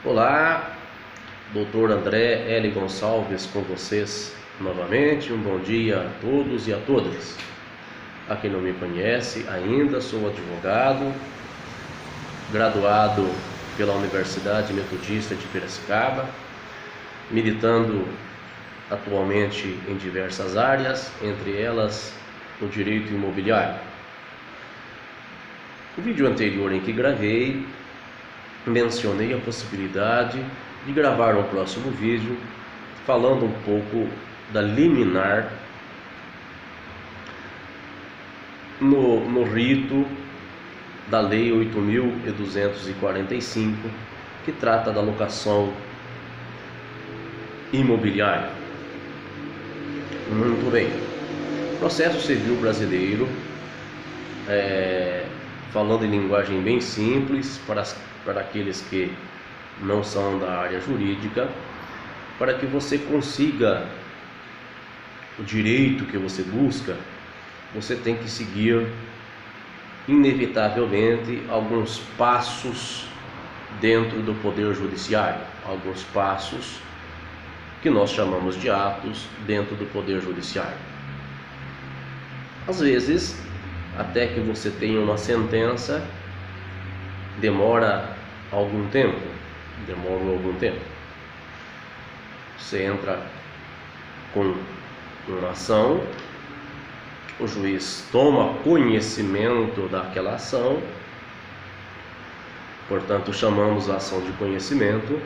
Olá, Dr. André L. Gonçalves com vocês novamente. Um bom dia a todos e a todas. A quem não me conhece ainda, sou advogado, graduado pela Universidade Metodista de Piracicaba, militando atualmente em diversas áreas, entre elas no direito imobiliário. No vídeo anterior em que gravei, mencionei a possibilidade de gravar um próximo vídeo falando um pouco da liminar no rito da Lei 8.245, que trata da locação imobiliária. Muito bem. Processo civil brasileiro, falando em linguagem bem simples para aqueles que não são da área jurídica, para que você consiga o direito que você busca, você tem que seguir inevitavelmente alguns passos dentro do Poder Judiciário, alguns passos que nós chamamos de atos dentro do Poder Judiciário. Às vezes, até que você tenha uma sentença, demora algum tempo. Você entra com uma ação, o juiz toma conhecimento daquela ação, portanto chamamos a ação de conhecimento.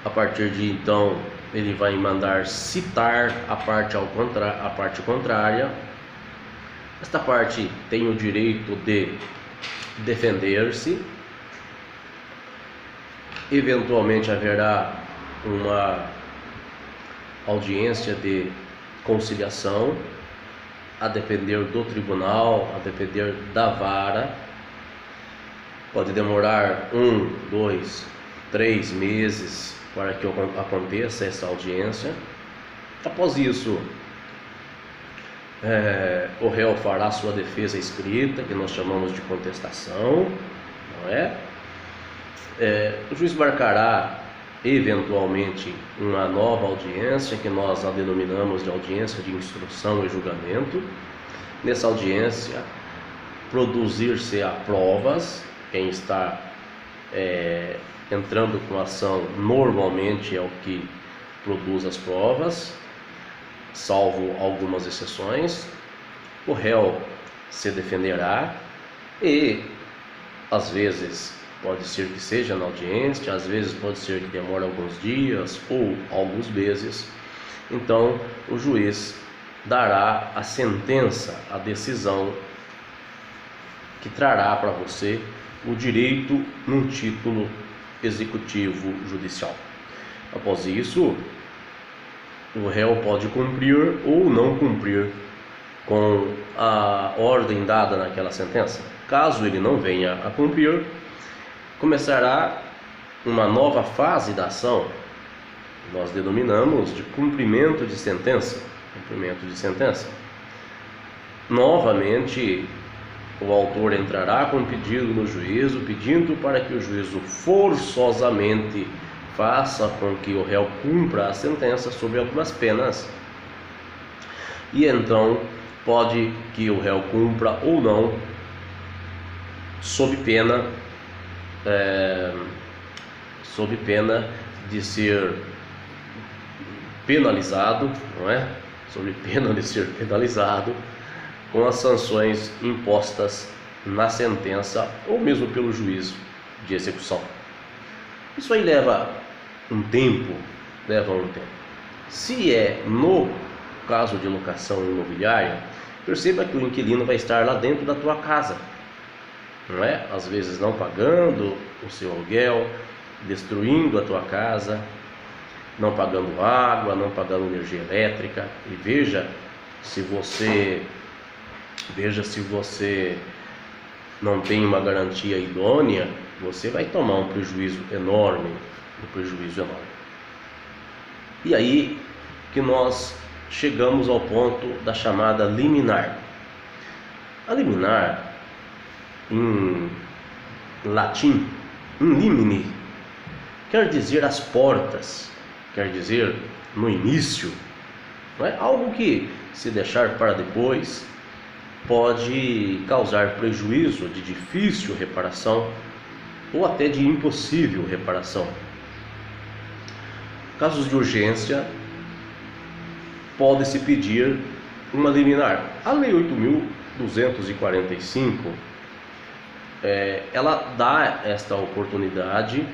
A partir de então, ele vai mandar citar a parte contrária. Esta parte tem o direito de defender-se. Eventualmente haverá uma audiência de conciliação, a depender do tribunal, a depender da vara. Pode demorar 1, 2, 3 meses para que aconteça essa audiência. Após isso, o réu fará sua defesa escrita, que nós chamamos de contestação, não é? O juiz marcará eventualmente uma nova audiência, que nós a denominamos de audiência de instrução e julgamento. Nessa audiência, produzir-se-á provas. Quem está entrando com a ação normalmente é o que produz as provas, salvo algumas exceções. O réu se defenderá e, às vezes, pode ser que seja na audiência, às vezes pode ser que demore alguns dias ou alguns meses. Então, o juiz dará a sentença, a decisão que trará para você o direito num título executivo judicial. Após isso, o réu pode cumprir ou não cumprir com a ordem dada naquela sentença. Caso ele não venha a cumprir, começará uma nova fase da ação, nós denominamos de cumprimento de sentença. Novamente, o autor entrará com pedido no juízo, pedindo para que o juízo forçosamente faça com que o réu cumpra a sentença sob algumas penas. E então pode que o réu cumpra ou não, sob pena de ser penalizado, não é? Sob pena de ser penalizado com as sanções impostas na sentença ou mesmo pelo juízo de execução. Isso aí leva um tempo. Se é no caso de locação imobiliária, perceba que o inquilino vai estar lá dentro da tua casa, não é? Às vezes não pagando o seu aluguel, destruindo a tua casa, não pagando água, não pagando energia elétrica. E veja se você não tem uma garantia idônea, você vai tomar um prejuízo enorme. E aí que nós chegamos ao ponto da chamada liminar. A liminar, em latim, in limine, quer dizer às portas, quer dizer no início. Não é algo que, se deixar para depois, pode causar prejuízo de difícil reparação ou até de impossível reparação. Casos de urgência, pode-se pedir uma liminar. A Lei 8.245, ela dá esta oportunidade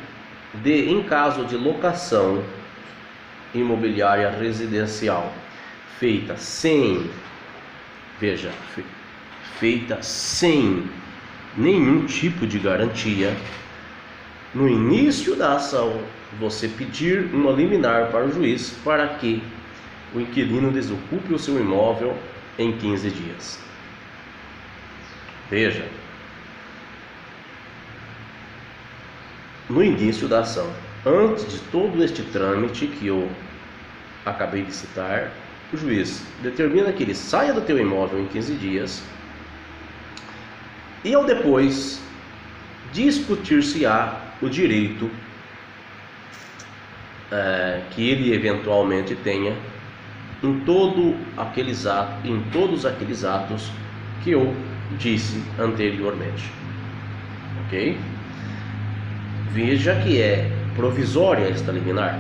de, em caso de locação imobiliária residencial feita sem, veja, feita sem nenhum tipo de garantia, no início da ação você pedir uma liminar para o juiz para que o inquilino desocupe o seu imóvel em 15 dias. Veja, no início da ação, antes de todo este trâmite que eu acabei de citar, o juiz determina que ele saia do teu imóvel em 15 dias e ao depois discutir-se-á o direito que ele eventualmente tenha em todos aqueles atos que eu disse anteriormente. Ok? Veja que é provisória esta liminar.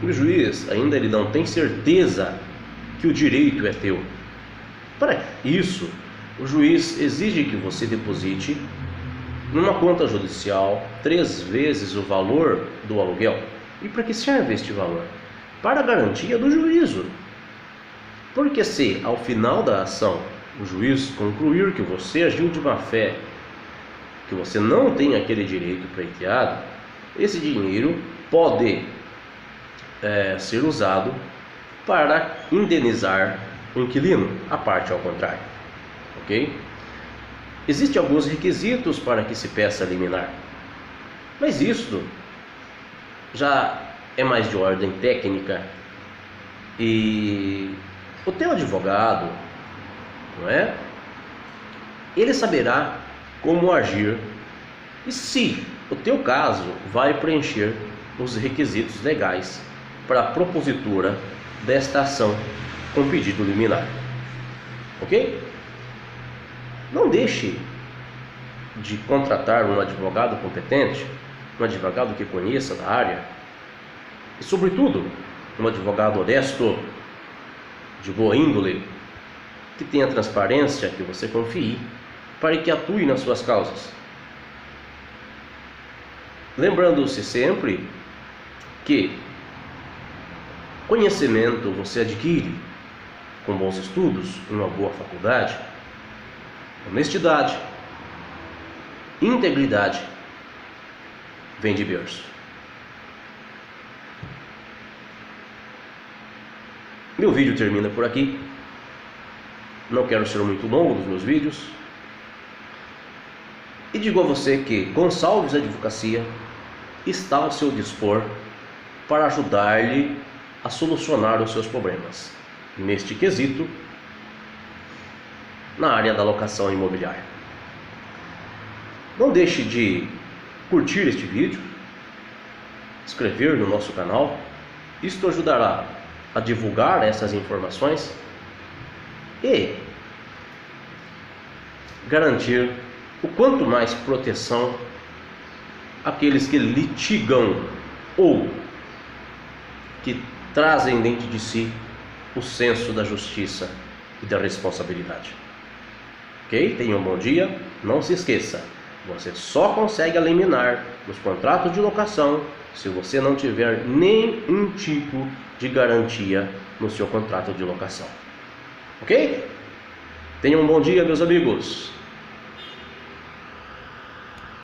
O juiz ainda ele não tem certeza que o direito é teu. Para isso, o juiz exige que você deposite numa conta judicial 3 vezes o valor do aluguel. E para que serve este valor? Para a garantia do juízo. Porque se ao final da ação o juiz concluir que você agiu de má fé, que você não tem aquele direito pleiteado, esse dinheiro pode ser usado para indenizar o inquilino, a parte ao contrário. Ok? Existem alguns requisitos para que se peça liminar, mas isso já é mais de ordem técnica e o teu advogado, não é? Ele saberá como agir e se o teu caso vai preencher os requisitos legais para a propositura desta ação com pedido liminar. Ok? Não deixe de contratar um advogado competente, um advogado que conheça da área e, sobretudo, um advogado honesto, de boa índole, que tenha transparência, que você confie, para que atue nas suas causas. Lembrando-se sempre que conhecimento você adquire com bons estudos, em uma boa faculdade, honestidade, integridade vem de berço. Meu vídeo termina por aqui. Não quero ser muito longo nos meus vídeos. E digo a você que Gonçalves Advocacia está ao seu dispor para ajudar-lhe a solucionar os seus problemas neste quesito na área da locação imobiliária. Não deixe de curtir este vídeo, inscrever no nosso canal. Isto ajudará a divulgar essas informações e garantir o quanto mais proteção àqueles que litigam ou que trazem dentro de si o senso da justiça e da responsabilidade. Ok? Tenha um bom dia. Não se esqueça, você só consegue liminar nos contratos de locação se você não tiver nenhum tipo de garantia no seu contrato de locação. Ok? Tenha um bom dia, meus amigos.